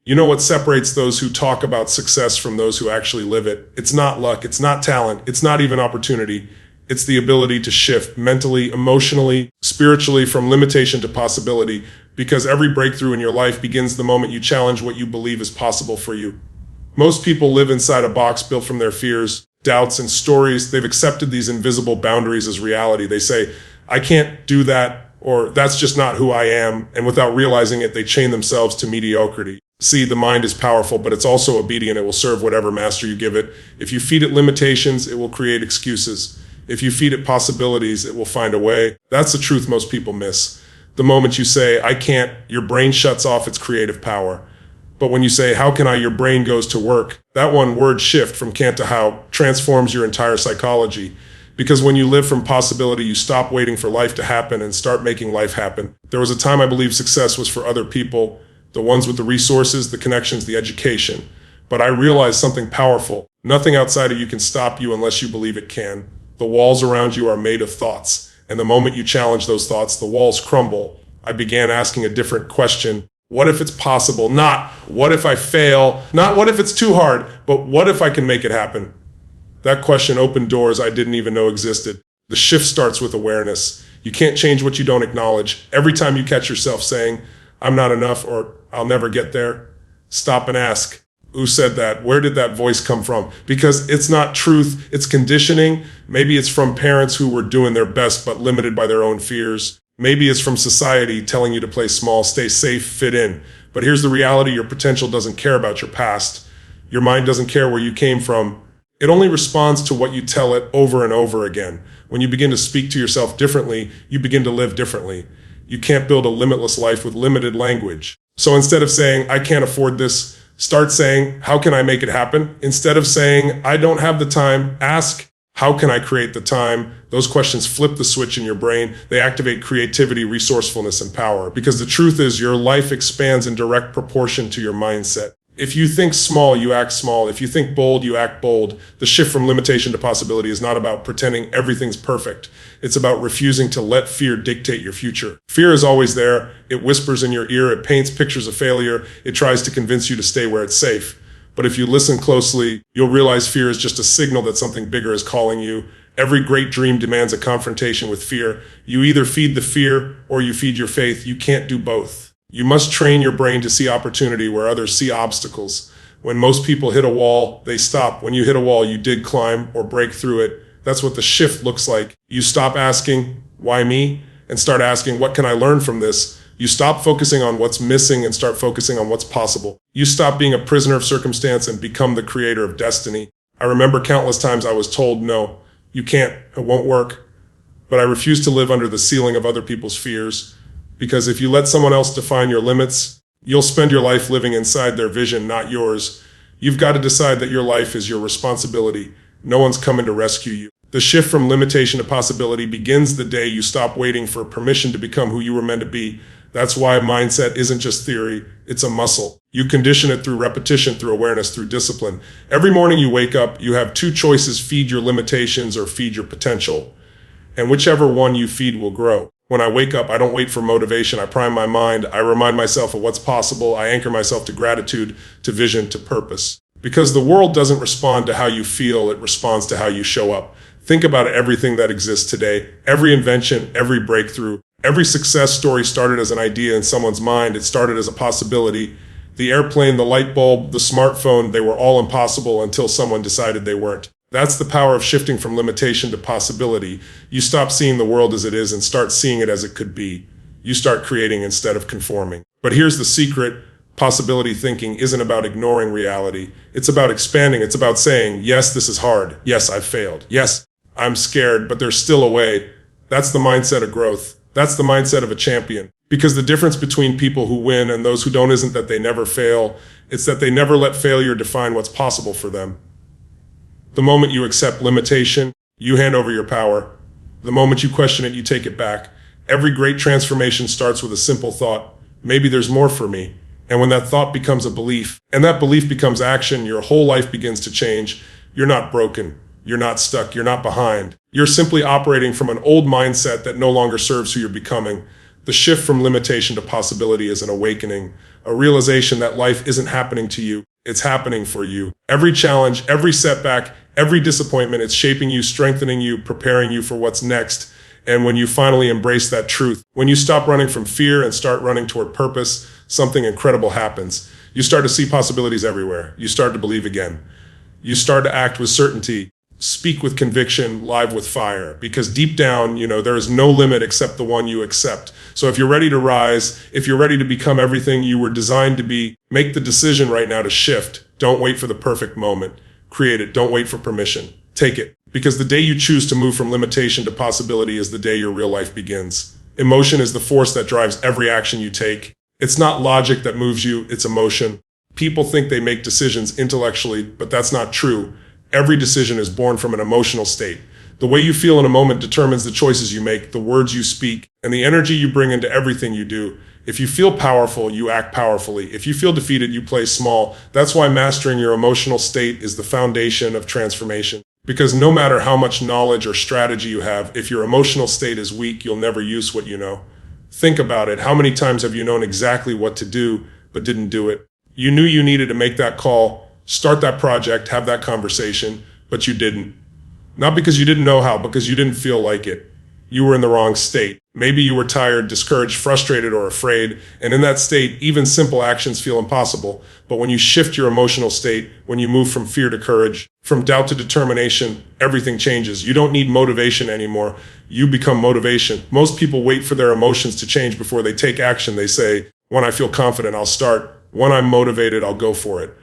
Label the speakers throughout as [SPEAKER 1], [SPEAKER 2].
[SPEAKER 1] You know what separates those who talk about success from those who actually live it? It's not luck, it's not talent, it's not even opportunity. It's the ability to shift mentally, emotionally, spiritually from limitation to possibility, because every breakthrough in your life begins the moment you challenge what you believe is possible for you. Most people live inside a box built from their fears, doubts, and stories. They've accepted these invisible boundaries as reality. They say, I can't do that, or that's just not who I am, and without realizing it, they chain themselves to mediocrity. See, the mind is powerful, but it's also obedient. It will serve whatever master you give it. If you feed it limitations, it will create excuses. If you feed it possibilities, it will find a way. That's the truth most people miss. The moment you say, I can't, your brain shuts off its creative power. But when you say, how can I, your brain goes to work. That one word shift from can't to how transforms your entire psychology. Because when you live from possibility, you stop waiting for life to happen and start making life happen. There was a time I believed success was for other people, the ones with the resources, the connections, the education. But I realized something powerful. Nothing outside of you can stop you unless you believe it can. The walls around you are made of thoughts. And the moment you challenge those thoughts, the walls crumble. I began asking a different question. What if it's possible? Not what if I fail? Not what if it's too hard? But what if I can make it happen? That question opened doors I didn't even know existed. The shift starts with awareness. You can't change what you don't acknowledge. Every time you catch yourself saying, I'm not enough, or I'll never get there, stop and ask, who said that? Where did that voice come from? Because it's not truth, it's conditioning. Maybe it's from parents who were doing their best but limited by their own fears. Maybe it's from society telling you to play small, stay safe, fit in. But here's the reality, your potential doesn't care about your past. Your mind doesn't care where you came from. It only responds to what you tell it over and over again. When you begin to speak to yourself differently, you begin to live differently. You can't build a limitless life with limited language. So instead of saying, I can't afford this, start saying, how can I make it happen? Instead of saying, I don't have the time, ask, how can I create the time? Those questions flip the switch in your brain. They activate creativity, resourcefulness, and power. Because the truth is, your life expands in direct proportion to your mindset. If you think small, you act small. If you think bold, you act bold. The shift from limitation to possibility is not about pretending everything's perfect. It's about refusing to let fear dictate your future. Fear is always there. It whispers in your ear. It paints pictures of failure. It tries to convince you to stay where it's safe. But if you listen closely, you'll realize fear is just a signal that something bigger is calling you. Every great dream demands a confrontation with fear. You either feed the fear or you feed your faith. You can't do both. You must train your brain to see opportunity where others see obstacles. When most people hit a wall, they stop. When you hit a wall, you did climb or break through it. That's what the shift looks like. You stop asking, why me? And start asking, what can I learn from this? You stop focusing on what's missing and start focusing on what's possible. You stop being a prisoner of circumstance and become the creator of destiny. I remember countless times I was told, no, you can't, it won't work. But I refuse to live under the ceiling of other people's fears. Because if you let someone else define your limits, you'll spend your life living inside their vision, not yours. You've got to decide that your life is your responsibility. No one's coming to rescue you. The shift from limitation to possibility begins the day you stop waiting for permission to become who you were meant to be. That's why mindset isn't just theory, it's a muscle. You condition it through repetition, through awareness, through discipline. Every morning you wake up, you have two choices: feed your limitations or feed your potential. And whichever one you feed will grow. When I wake up, I don't wait for motivation. I prime my mind. I remind myself of what's possible. I anchor myself to gratitude, to vision, to purpose. Because the world doesn't respond to how you feel, it responds to how you show up. Think about everything that exists today. Every invention, every breakthrough, every success story started as an idea in someone's mind. It started as a possibility. The airplane, the light bulb, the smartphone, they were all impossible until someone decided they weren't. That's the power of shifting from limitation to possibility. You stop seeing the world as it is and start seeing it as it could be. You start creating instead of conforming. But here's the secret. Possibility thinking isn't about ignoring reality. It's about expanding. It's about saying, yes, this is hard. Yes, I've failed. Yes, I'm scared, but there's still a way. That's the mindset of growth. That's the mindset of a champion. Because the difference between people who win and those who don't isn't that they never fail. It's that they never let failure define what's possible for them. The moment you accept limitation, you hand over your power. The moment you question it, you take it back. Every great transformation starts with a simple thought. Maybe there's more for me. And when that thought becomes a belief, and that belief becomes action, your whole life begins to change. You're not broken. You're not stuck. You're not behind. You're simply operating from an old mindset that no longer serves who you're becoming. The shift from limitation to possibility is an awakening, a realization that life isn't happening to you, it's happening for you. Every challenge, every setback, every disappointment, it's shaping you, strengthening you, preparing you for what's next. And when you finally embrace that truth, when you stop running from fear and start running toward purpose, something incredible happens. You start to see possibilities everywhere. You start to believe again. You start to act with certainty, speak with conviction, live with fire. Because deep down, there is no limit except the one you accept. So if you're ready to rise, if you're ready to become everything you were designed to be, make the decision right now to shift. Don't wait for the perfect moment. Create it. Don't wait for permission. Take it. Because the day you choose to move from limitation to possibility is the day your real life begins. Emotion is the force that drives every action you take. It's not logic that moves you, it's emotion. People think they make decisions intellectually, but that's not true. Every decision is born from an emotional state. The way you feel in a moment determines the choices you make, the words you speak, and the energy you bring into everything you do. If you feel powerful, you act powerfully. If you feel defeated, you play small. That's why mastering your emotional state is the foundation of transformation. Because no matter how much knowledge or strategy you have, if your emotional state is weak, you'll never use what you know. Think about it. How many times have you known exactly what to do, but didn't do it? You knew you needed to make that call, start that project, have that conversation, but you didn't. Not because you didn't know how, because you didn't feel like it. You were in the wrong state. Maybe you were tired, discouraged, frustrated, or afraid, and in that state, even simple actions feel impossible. But when you shift your emotional state, when you move from fear to courage, from doubt to determination, everything changes. You don't need motivation anymore. You become motivation. Most people wait for their emotions to change before they take action. They say, when I feel confident, I'll start. When I'm motivated, I'll go for it.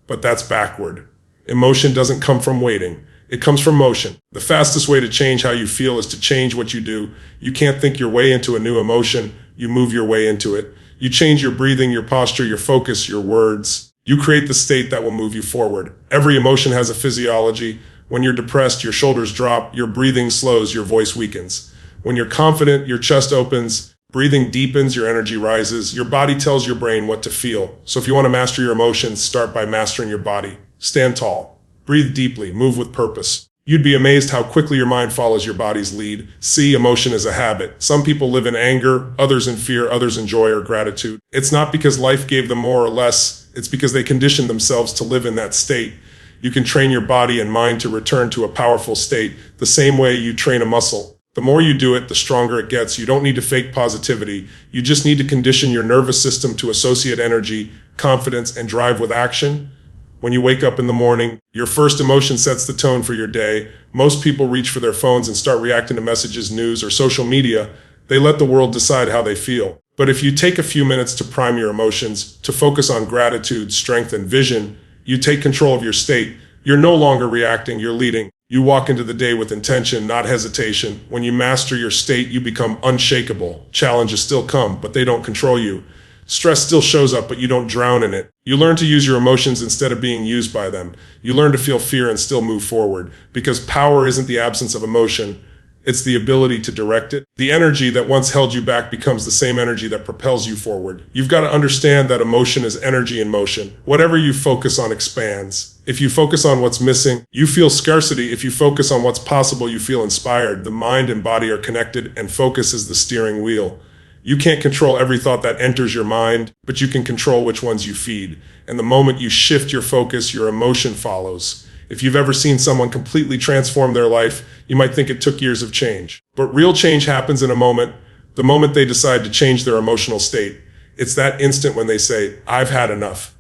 [SPEAKER 1] But that's backward. Emotion doesn't come from waiting. It comes from motion. The fastest way to change how you feel is to change what you do. You can't think your way into a new emotion. You move your way into it. You change your breathing, your posture, your focus, your words. You create the state that will move you forward. Every emotion has a physiology. When you're depressed, your shoulders drop, your breathing slows, your voice weakens. When you're confident, your chest opens, breathing deepens, your energy rises. Your body tells your brain what to feel. So if you want to master your emotions, start by mastering your body. Stand tall. Breathe deeply, move with purpose. You'd be amazed how quickly your mind follows your body's lead. See, emotion is a habit. Some people live in anger, others in fear, others in joy or gratitude. It's not because life gave them more or less. It's because they conditioned themselves to live in that state. You can train your body and mind to return to a powerful state the same way you train a muscle. The more you do it, the stronger it gets. You don't need to fake positivity. You just need to condition your nervous system to associate energy, confidence, and drive with action. When you wake up in the morning, your first emotion sets the tone for your day. Most people reach for their phones and start reacting to messages, news, or social media. They let the world decide how they feel. But if you take a few minutes to prime your emotions, to focus on gratitude, strength, and vision, you take control of your state. You're no longer reacting, you're leading. You walk into the day with intention, not hesitation. When you master your state, you become unshakable. Challenges still come, but they don't control you. Stress still shows up, but you don't drown in it. You learn to use your emotions instead of being used by them. You learn to feel fear and still move forward. Because power isn't the absence of emotion. It's the ability to direct it. The energy that once held you back becomes the same energy that propels you forward. You've got to understand that emotion is energy in motion. Whatever you focus on expands. If you focus on what's missing, you feel scarcity. If you focus on what's possible, you feel inspired. The mind and body are connected, and focus is the steering wheel. You can't control every thought that enters your mind, but you can control which ones you feed. And the moment you shift your focus, your emotion follows. If you've ever seen someone completely transform their life, you might think it took years of change. But real change happens in a moment, the moment they decide to change their emotional state. It's that instant when they say, I've had enough.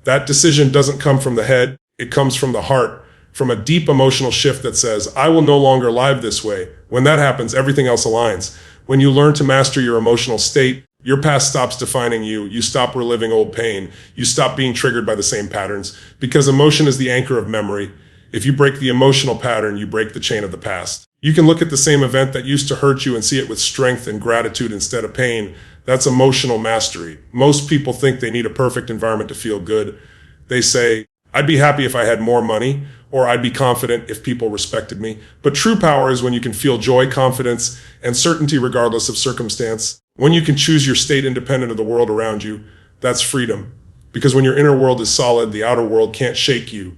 [SPEAKER 1] That decision doesn't come from the head, it comes from the heart, from a deep emotional shift that says, I will no longer live this way. When that happens, everything else aligns. When you learn to master your emotional state, your past stops defining you. You stop reliving old pain. You stop being triggered by the same patterns, because emotion is the anchor of memory. If you break the emotional pattern, you break the chain of the past. You can look at the same event that used to hurt you and see it with strength and gratitude instead of pain. That's emotional mastery. Most people think they need a perfect environment to feel good. They say, I'd be happy if I had more money, or I'd be confident if people respected me. But true power is when you can feel joy, confidence, and certainty regardless of circumstance. When you can choose your state independent of the world around you, that's freedom. Because when your inner world is solid, the outer world can't shake you.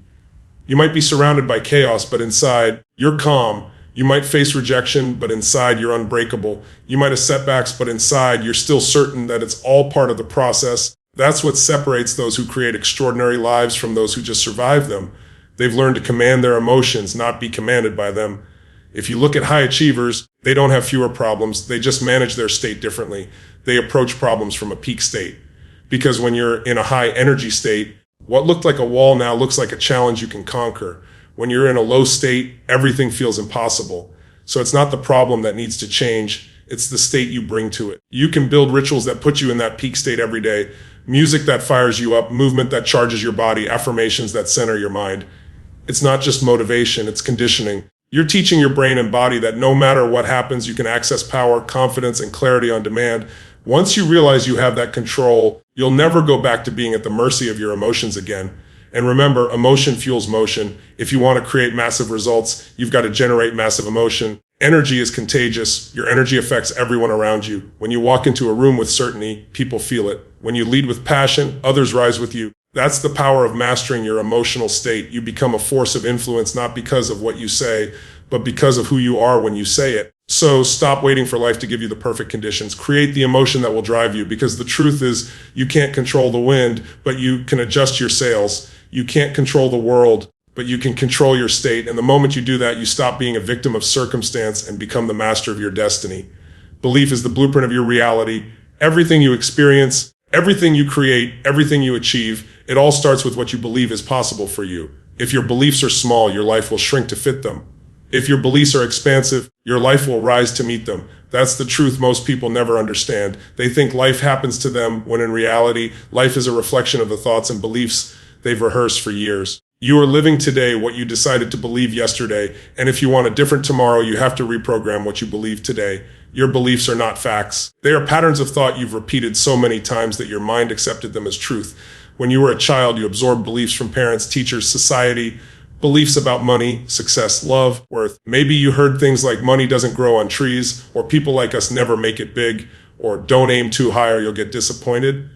[SPEAKER 1] You might be surrounded by chaos, but inside, you're calm, You might face rejection, but inside you're unbreakable. You might have setbacks, but inside you're still certain that it's all part of the process. That's what separates those who create extraordinary lives from those who just survive them. They've learned to command their emotions, not be commanded by them. If you look at high achievers, they don't have fewer problems. They just manage their state differently. They approach problems from a peak state. Because when you're in a high energy state, what looked like a wall now looks like a challenge you can conquer. When you're in a low state, everything feels impossible. So it's not the problem that needs to change. It's the state you bring to it. You can build rituals that put you in that peak state every day. Music that fires you up, movement that charges your body, affirmations that center your mind. It's not just motivation, it's conditioning. You're teaching your brain and body that no matter what happens, you can access power, confidence, and clarity on demand. Once you realize you have that control, you'll never go back to being at the mercy of your emotions again. And remember, emotion fuels motion. If you want to create massive results, you've got to generate massive emotion. Energy is contagious. Your energy affects everyone around you. When you walk into a room with certainty, people feel it. When you lead with passion, others rise with you. That's the power of mastering your emotional state. You become a force of influence, not because of what you say, but because of who you are when you say it. So stop waiting for life to give you the perfect conditions. Create the emotion that will drive you, because the truth is you can't control the wind, but you can adjust your sails. You can't control the world, but you can control your state. And the moment you do that, you stop being a victim of circumstance and become the master of your destiny. Belief is the blueprint of your reality. Everything you experience, everything you create, everything you achieve, it all starts with what you believe is possible for you. If your beliefs are small, your life will shrink to fit them. If your beliefs are expansive, your life will rise to meet them. That's the truth most people never understand. They think life happens to them, when in reality, life is a reflection of the thoughts and beliefs they've rehearsed for years. You are living today what you decided to believe yesterday, and if you want a different tomorrow, you have to reprogram what you believe today. Your beliefs are not facts. They are patterns of thought you've repeated so many times that your mind accepted them as truth. When you were a child, you absorbed beliefs from parents, teachers, society, beliefs about money, success, love, worth. Maybe you heard things like money doesn't grow on trees, or people like us never make it big, or don't aim too high or you'll get disappointed.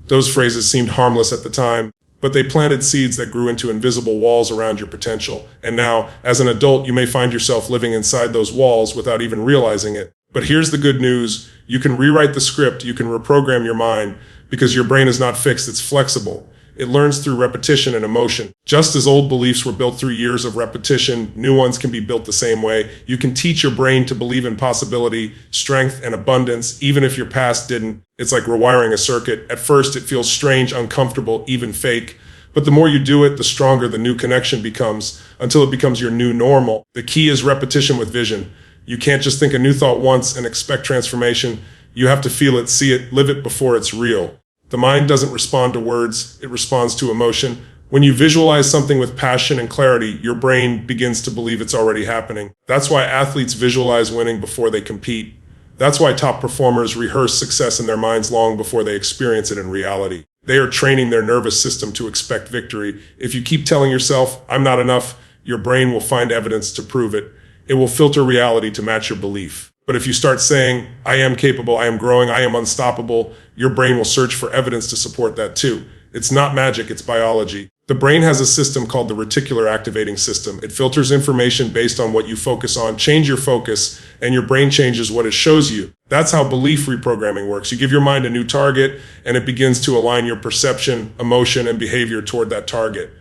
[SPEAKER 1] Those phrases seemed harmless at the time, but they planted seeds that grew into invisible walls around your potential. And now, as an adult, you may find yourself living inside those walls without even realizing it. But here's the good news. You can rewrite the script. You can reprogram your mind, because your brain is not fixed. It's flexible. It learns through repetition and emotion. Just as old beliefs were built through years of repetition, new ones can be built the same way. You can teach your brain to believe in possibility, strength, and abundance, even if your past didn't. It's like rewiring a circuit. At first, it feels strange, uncomfortable, even fake. But the more you do it, the stronger the new connection becomes, until it becomes your new normal. The key is repetition with vision. You can't just think a new thought once and expect transformation. You have to feel it, see it, live it before it's real. The mind doesn't respond to words, it responds to emotion. When you visualize something with passion and clarity, your brain begins to believe it's already happening. That's why athletes visualize winning before they compete. That's why top performers rehearse success in their minds long before they experience it in reality. They are training their nervous system to expect victory. If you keep telling yourself, I'm not enough, your brain will find evidence to prove it. It will filter reality to match your belief. But if you start saying, I am capable, I am growing, I am unstoppable, your brain will search for evidence to support that too. It's not magic, it's biology. The brain has a system called the reticular activating system. It filters information based on what you focus on. Change your focus, and your brain changes what it shows you. That's how belief reprogramming works. You give your mind a new target, and it begins to align your perception, emotion, and behavior toward that target.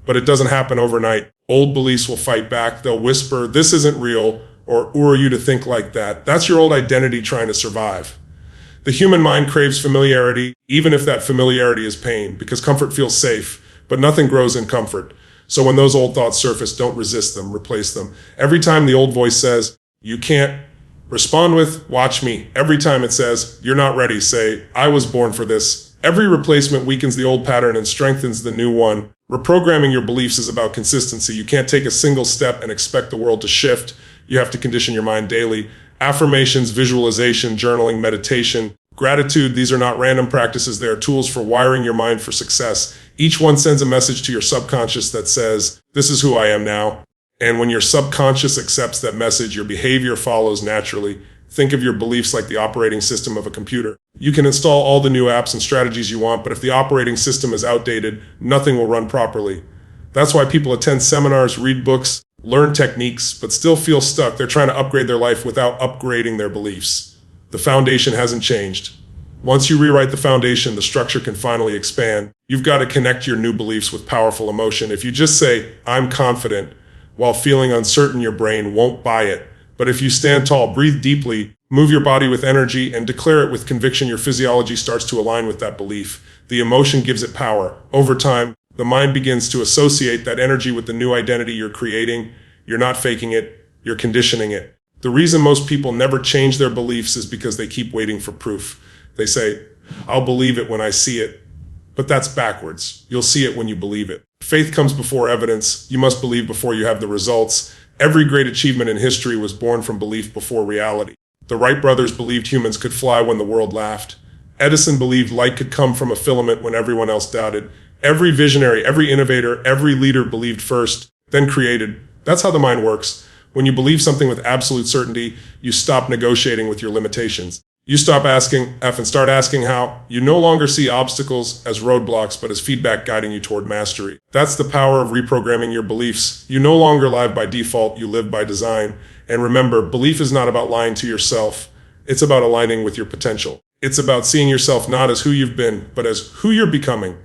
[SPEAKER 1] But it doesn't happen overnight. Old beliefs will fight back. They'll whisper, this isn't real, or who are you to think like that? That's your old identity trying to survive. The human mind craves familiarity, even if that familiarity is pain, because comfort feels safe, but nothing grows in comfort. So when those old thoughts surface, don't resist them, replace them. Every time the old voice says, you can't, respond with, watch me. Every time it says, you're not ready, say, I was born for this. Every replacement weakens the old pattern and strengthens the new one. Reprogramming your beliefs is about consistency. You can't take a single step and expect the world to shift. You have to condition your mind daily. Affirmations, visualization, journaling, meditation, gratitude, these are not random practices. They are tools for wiring your mind for success. Each one sends a message to your subconscious that says, this is who I am now. And when your subconscious accepts that message, your behavior follows naturally. Think of your beliefs like the operating system of a computer. You can install all the new apps and strategies you want, but if the operating system is outdated, nothing will run properly. That's why people attend seminars, read books, learn techniques, but still feel stuck. They're trying to upgrade their life without upgrading their beliefs. The foundation hasn't changed. Once you rewrite the foundation, the structure can finally expand. You've got to connect your new beliefs with powerful emotion. If you just say, I'm confident, while feeling uncertain, your brain won't buy it. But if you stand tall, breathe deeply, move your body with energy, and declare it with conviction, your physiology starts to align with that belief. The emotion gives it power. Over time, the mind begins to associate that energy with the new identity you're creating. You're not faking it, you're conditioning it. The reason most people never change their beliefs is because they keep waiting for proof. They say, I'll believe it when I see it. But that's backwards. You'll see it when you believe it. Faith comes before evidence. You must believe before you have the results. Every great achievement in history was born from belief before reality. The Wright brothers believed humans could fly when the world laughed. Edison believed light could come from a filament when everyone else doubted. Every visionary, every innovator, every leader believed first, then created. That's how the mind works. When you believe something with absolute certainty, you stop negotiating with your limitations. You stop asking F and start asking how. You no longer see obstacles as roadblocks, but as feedback guiding you toward mastery. That's the power of reprogramming your beliefs. You no longer live by default, you live by design. And remember, belief is not about lying to yourself. It's about aligning with your potential. It's about seeing yourself not as who you've been, but as who you're becoming.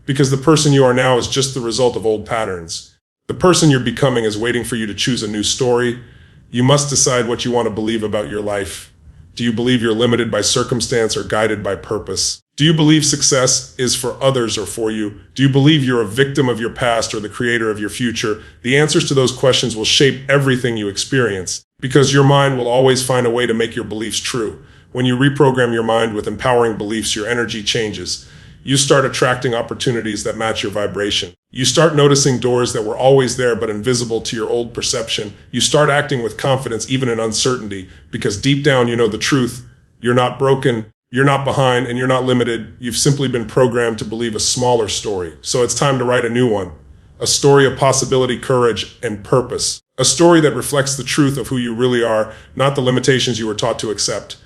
[SPEAKER 1] Because the person you are now is just the result of old patterns. The person you're becoming is waiting for you to choose a new story. You must decide what you want to believe about your life. Do you believe you're limited by circumstance or guided by purpose? Do you believe success is for others or for you? Do you believe you're a victim of your past or the creator of your future? The answers to those questions will shape everything you experience, because your mind will always find a way to make your beliefs true. When you reprogram your mind with empowering beliefs, your energy changes. You start attracting opportunities that match your vibration. You start noticing doors that were always there but invisible to your old perception. You start acting with confidence even in uncertainty, because deep down you know the truth. You're not broken, you're not behind, and you're not limited. You've simply been programmed to believe a smaller story. So it's time to write a new one. A story of possibility, courage, and purpose. A story that reflects the truth of who you really are, not the limitations you were taught to accept.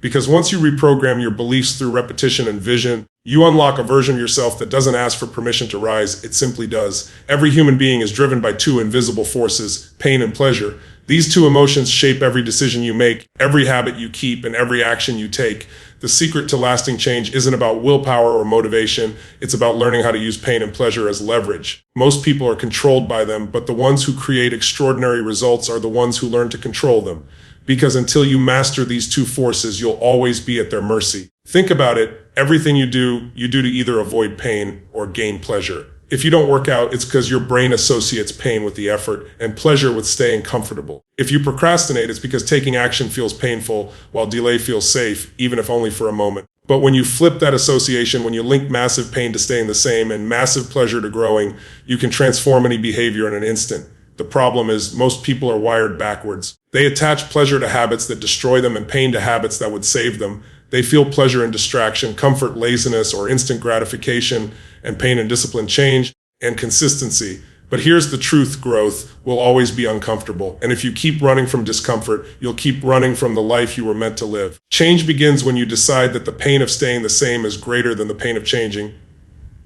[SPEAKER 1] Because once you reprogram your beliefs through repetition and vision, you unlock a version of yourself that doesn't ask for permission to rise, it simply does. Every human being is driven by two invisible forces, pain and pleasure. These two emotions shape every decision you make, every habit you keep, and every action you take. The secret to lasting change isn't about willpower or motivation, it's about learning how to use pain and pleasure as leverage. Most people are controlled by them, but the ones who create extraordinary results are the ones who learn to control them. Because until you master these two forces, you'll always be at their mercy. Think about it. Everything you do to either avoid pain or gain pleasure. If you don't work out, it's because your brain associates pain with the effort and pleasure with staying comfortable. If you procrastinate, it's because taking action feels painful while delay feels safe, even if only for a moment. But when you flip that association, when you link massive pain to staying the same and massive pleasure to growing, you can transform any behavior in an instant. The problem is most people are wired backwards. They attach pleasure to habits that destroy them and pain to habits that would save them. They feel pleasure in distraction, comfort, laziness, or instant gratification, and pain and discipline, change and consistency. But here's the truth, growth will always be uncomfortable. And if you keep running from discomfort, you'll keep running from the life you were meant to live. Change begins when you decide that the pain of staying the same is greater than the pain of changing.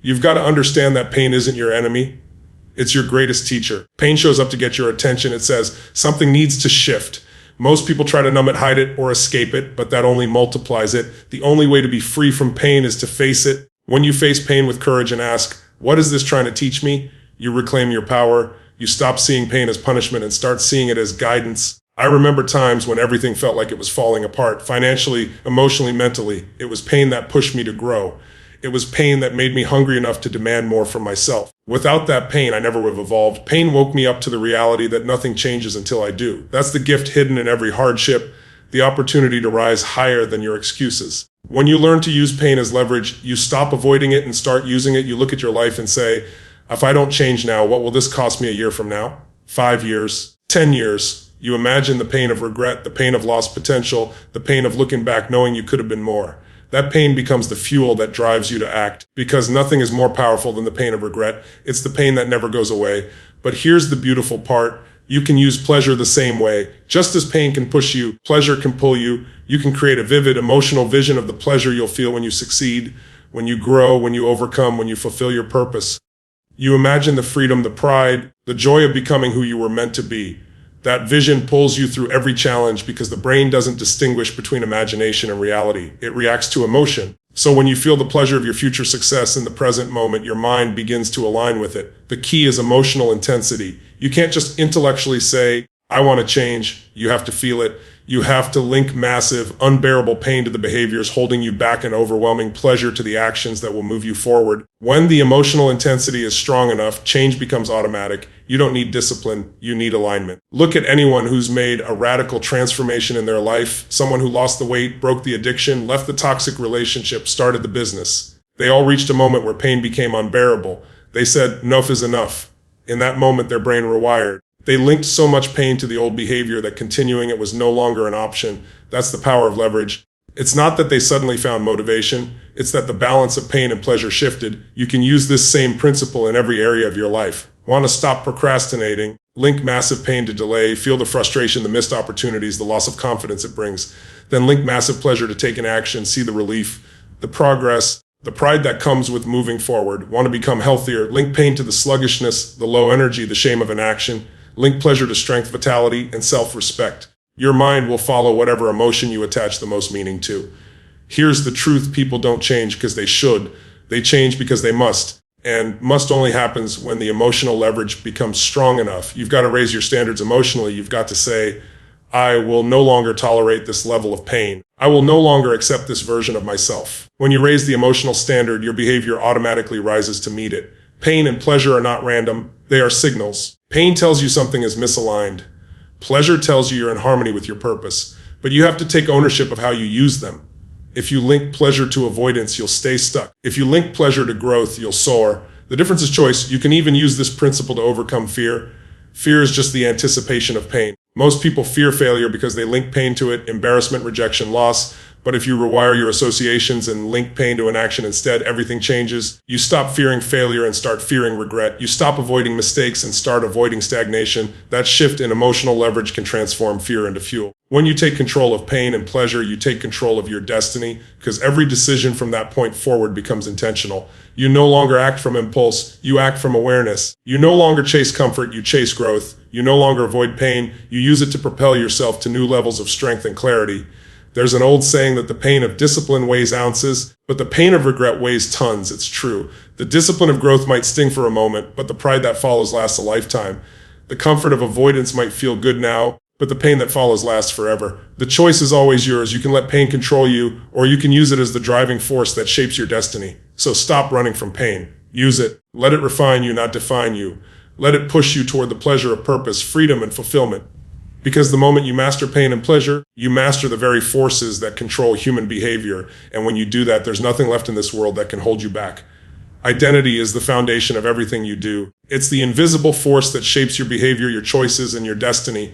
[SPEAKER 1] You've got to understand that pain isn't your enemy. It's your greatest teacher. Pain shows up to get your attention. It says something needs to shift. Most people try to numb it, hide it, or escape it, but that only multiplies it. The only way to be free from pain is to face it. When you face pain with courage and ask, what is this trying to teach me? You reclaim your power. You stop seeing pain as punishment and start seeing it as guidance. I remember times when everything felt like it was falling apart, financially, emotionally, mentally. It was pain that pushed me to grow. It was pain that made me hungry enough to demand more from myself. Without that pain, I never would have evolved. Pain woke me up to the reality that nothing changes until I do. That's the gift hidden in every hardship, the opportunity to rise higher than your excuses. When you learn to use pain as leverage, you stop avoiding it and start using it. You look at your life and say, if I don't change now, what will this cost me a year from now? 5 years, 10 years. You imagine the pain of regret, the pain of lost potential, the pain of looking back knowing you could have been more. That pain becomes the fuel that drives you to act, because nothing is more powerful than the pain of regret. It's the pain that never goes away. But here's the beautiful part. You can use pleasure the same way. Just as pain can push you, pleasure can pull you. You can create a vivid emotional vision of the pleasure you'll feel when you succeed, when you grow, when you overcome, when you fulfill your purpose. You imagine the freedom, the pride, the joy of becoming who you were meant to be. That vision pulls you through every challenge because the brain doesn't distinguish between imagination and reality. It reacts to emotion. So when you feel the pleasure of your future success in the present moment, your mind begins to align with it. The key is emotional intensity. You can't just intellectually say, I want to change. You have to feel it. You have to link massive, unbearable pain to the behaviors holding you back and overwhelming pleasure to the actions that will move you forward. When the emotional intensity is strong enough, change becomes automatic. You don't need discipline, you need alignment. Look at anyone who's made a radical transformation in their life, someone who lost the weight, broke the addiction, left the toxic relationship, started the business. They all reached a moment where pain became unbearable. They said, enough is enough. In that moment, their brain rewired. They linked so much pain to the old behavior that continuing it was no longer an option. That's the power of leverage. It's not that they suddenly found motivation. It's that the balance of pain and pleasure shifted. You can use this same principle in every area of your life. Want to stop procrastinating? Link massive pain to delay. Feel the frustration, the missed opportunities, the loss of confidence it brings. Then link massive pleasure to taking action. See the relief, the progress, the pride that comes with moving forward. Want to become healthier? Link pain to the sluggishness, the low energy, the shame of inaction. Link pleasure to strength, vitality, and self-respect. Your mind will follow whatever emotion you attach the most meaning to. Here's the truth: people don't change because they should. They change because they must. And must only happens when the emotional leverage becomes strong enough. You've got to raise your standards emotionally. You've got to say, I will no longer tolerate this level of pain. I will no longer accept this version of myself. When you raise the emotional standard, your behavior automatically rises to meet it. Pain and pleasure are not random. They are signals. Pain tells you something is misaligned. Pleasure tells you you're in harmony with your purpose. But you have to take ownership of how you use them. If you link pleasure to avoidance, you'll stay stuck. If you link pleasure to growth, you'll soar. The difference is choice. You can even use this principle to overcome fear. Fear is just the anticipation of pain. Most people fear failure because they link pain to it, embarrassment, rejection, loss. But if you rewire your associations and link pain to an action instead, everything changes. You stop fearing failure and start fearing regret. You stop avoiding mistakes and start avoiding stagnation. That shift in emotional leverage can transform fear into fuel. When you take control of pain and pleasure, you take control of your destiny, because every decision from that point forward becomes intentional. You no longer act from impulse, you act from awareness. You no longer chase comfort, you chase growth. You no longer avoid pain, you use it to propel yourself to new levels of strength and clarity. There's an old saying that the pain of discipline weighs ounces, but the pain of regret weighs tons. It's true. The discipline of growth might sting for a moment, but the pride that follows lasts a lifetime. The comfort of avoidance might feel good now, but the pain that follows lasts forever. The choice is always yours. You can let pain control you, or you can use it as the driving force that shapes your destiny. So stop running from pain. Use it. Let it refine you, not define you. Let it push you toward the pleasure of purpose, freedom, and fulfillment. Because the moment you master pain and pleasure, you master the very forces that control human behavior. And when you do that, there's nothing left in this world that can hold you back. Identity is the foundation of everything you do. It's the invisible force that shapes your behavior, your choices, and your destiny.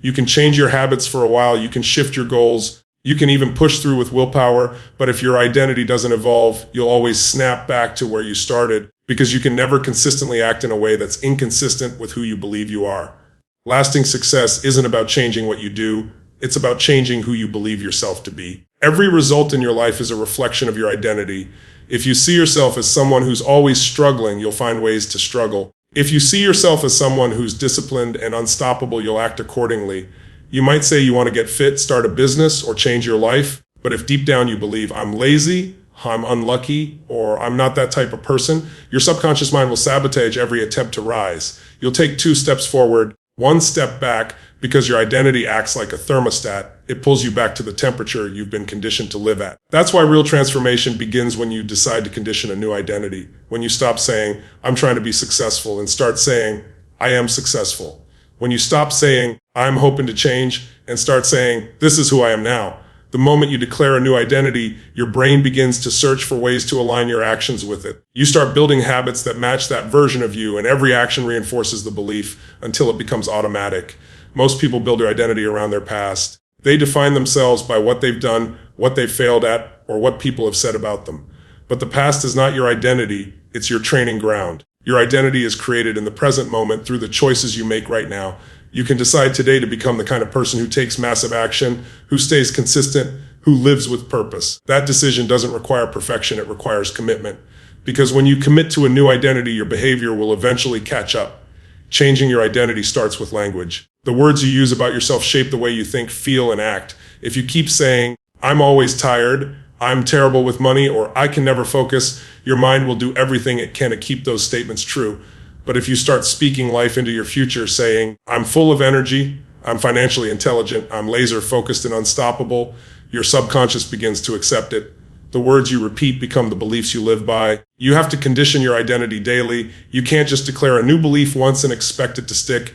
[SPEAKER 1] You can change your habits for a while. You can shift your goals. You can even push through with willpower. But if your identity doesn't evolve, you'll always snap back to where you started, because you can never consistently act in a way that's inconsistent with who you believe you are. Lasting success isn't about changing what you do. It's about changing who you believe yourself to be. Every result in your life is a reflection of your identity. If you see yourself as someone who's always struggling, you'll find ways to struggle. If you see yourself as someone who's disciplined and unstoppable, you'll act accordingly. You might say you want to get fit, start a business, or change your life. But if deep down you believe, I'm lazy, I'm unlucky, or I'm not that type of person, your subconscious mind will sabotage every attempt to rise. You'll take 2 steps forward, 1 step back, because your identity acts like a thermostat. It pulls you back to the temperature you've been conditioned to live at. That's why real transformation begins when you decide to condition a new identity. When you stop saying, I'm trying to be successful, and start saying, I am successful. When you stop saying, I'm hoping to change, and start saying, this is who I am now. The moment you declare a new identity, your brain begins to search for ways to align your actions with it. You start building habits that match that version of you, and every action reinforces the belief until it becomes automatic. Most people build their identity around their past. They define themselves by what they've done, what they've failed at, or what people have said about them. But the past is not your identity, it's your training ground. Your identity is created in the present moment through the choices you make right now. You can decide today to become the kind of person who takes massive action, who stays consistent, who lives with purpose. That decision doesn't require perfection, it requires commitment. Because when you commit to a new identity, your behavior will eventually catch up. Changing your identity starts with language. The words you use about yourself shape the way you think, feel, and act. If you keep saying, "I'm always tired," "I'm terrible with money," or "I can never focus," your mind will do everything it can to keep those statements true. But if you start speaking life into your future, saying, "I'm full of energy, I'm financially intelligent, I'm laser focused and unstoppable," your subconscious begins to accept it. The words you repeat become the beliefs you live by. You have to condition your identity daily. You can't just declare a new belief once and expect it to stick.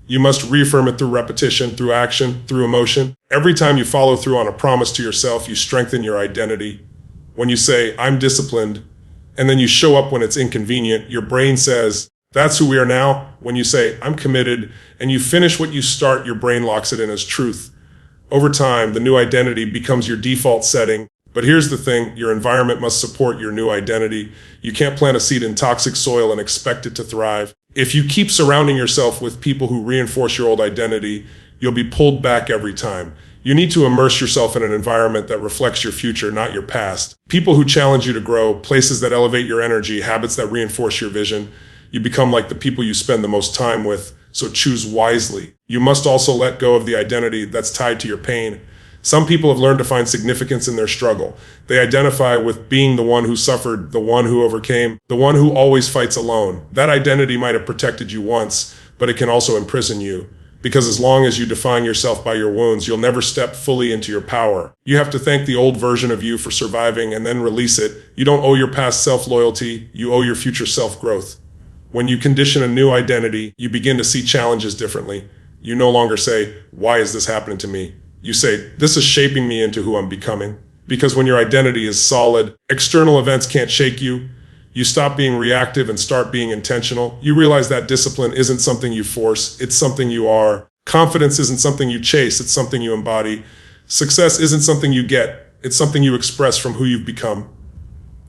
[SPEAKER 1] You must reaffirm it through repetition, through action, through emotion. Every time you follow through on a promise to yourself, you strengthen your identity. When you say, "I'm disciplined," and then you show up when it's inconvenient, your brain says, "That's who we are now." When you say, "I'm committed," and you finish what you start, your brain locks it in as truth. Over time, the new identity becomes your default setting. But here's the thing, your environment must support your new identity. You can't plant a seed in toxic soil and expect it to thrive. If you keep surrounding yourself with people who reinforce your old identity, you'll be pulled back every time. You need to immerse yourself in an environment that reflects your future, not your past. People who challenge you to grow, places that elevate your energy, habits that reinforce your vision. You become like the people you spend the most time with, so choose wisely. You must also let go of the identity that's tied to your pain. Some people have learned to find significance in their struggle. They identify with being the one who suffered, the one who overcame, the one who always fights alone. That identity might have protected you once, but it can also imprison you. Because as long as you define yourself by your wounds, you'll never step fully into your power. You have to thank the old version of you for surviving and then release it. You don't owe your past self loyalty, you owe your future self growth. When you condition a new identity, you begin to see challenges differently. You no longer say, "Why is this happening to me?" You say, "This is shaping me into who I'm becoming." Because when your identity is solid, external events can't shake you. You stop being reactive and start being intentional. You realize that discipline isn't something you force, it's something you are. Confidence isn't something you chase, it's something you embody. Success isn't something you get, it's something you express from who you've become.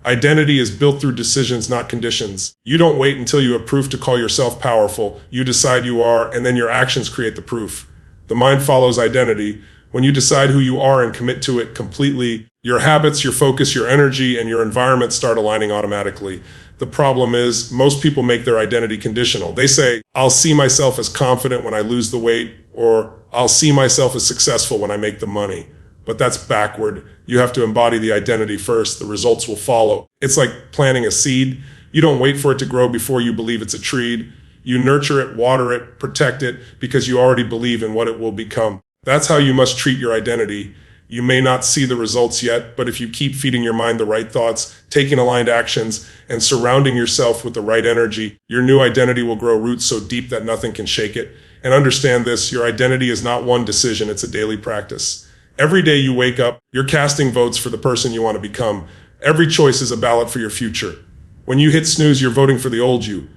[SPEAKER 1] Identity is built through decisions, not conditions. You don't wait until you have proof to call yourself powerful. You decide you are, and then your actions create the proof. The mind follows identity. When you decide who you are and commit to it completely, your habits, your focus, your energy, and your environment start aligning automatically. The problem is, most people make their identity conditional. They say, "I'll see myself as confident when I lose the weight," or "I'll see myself as successful when I make the money." But that's backward. You have to embody the identity first. The results will follow. It's like planting a seed. You don't wait for it to grow before you believe it's a tree. You nurture it, water it, protect it, because you already believe in what it will become. That's how you must treat your identity. You may not see the results yet, but if you keep feeding your mind the right thoughts, taking aligned actions, and surrounding yourself with the right energy, your new identity will grow roots so deep that nothing can shake it. And understand this, your identity is not one decision, it's a daily practice. Every day you wake up, you're casting votes for the person you want to become. Every choice is a ballot for your future. When you hit snooze, you're voting for the old you.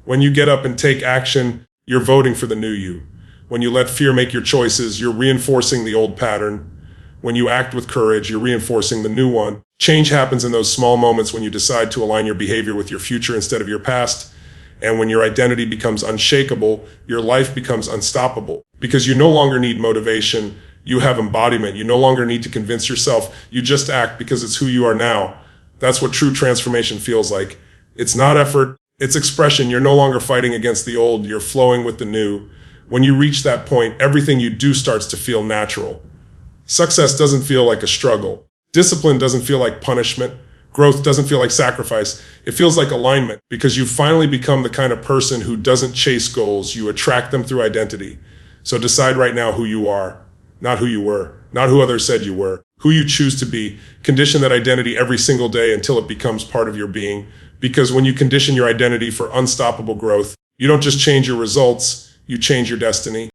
[SPEAKER 1] When you get up and take action, you're voting for the new you. When you let fear make your choices, you're reinforcing the old pattern. When you act with courage, you're reinforcing the new one. Change happens in those small moments when you decide to align your behavior with your future instead of your past. And when your identity becomes unshakable, your life becomes unstoppable. Because you no longer need motivation, you have embodiment. You no longer need to convince yourself, you just act because it's who you are now. That's what true transformation feels like. It's not effort, it's expression. You're no longer fighting against the old, you're flowing with the new. When you reach that point, everything you do starts to feel natural. Success doesn't feel like a struggle. Discipline doesn't feel like punishment. Growth doesn't feel like sacrifice. It feels like alignment, because you've finally become the kind of person who doesn't chase goals. You attract them through identity. So decide right now who you are, not who you were, not who others said you were, who you choose to be. Condition that identity every single day until it becomes part of your being. Because when you condition your identity for unstoppable growth, you don't just change your results, you change your destiny.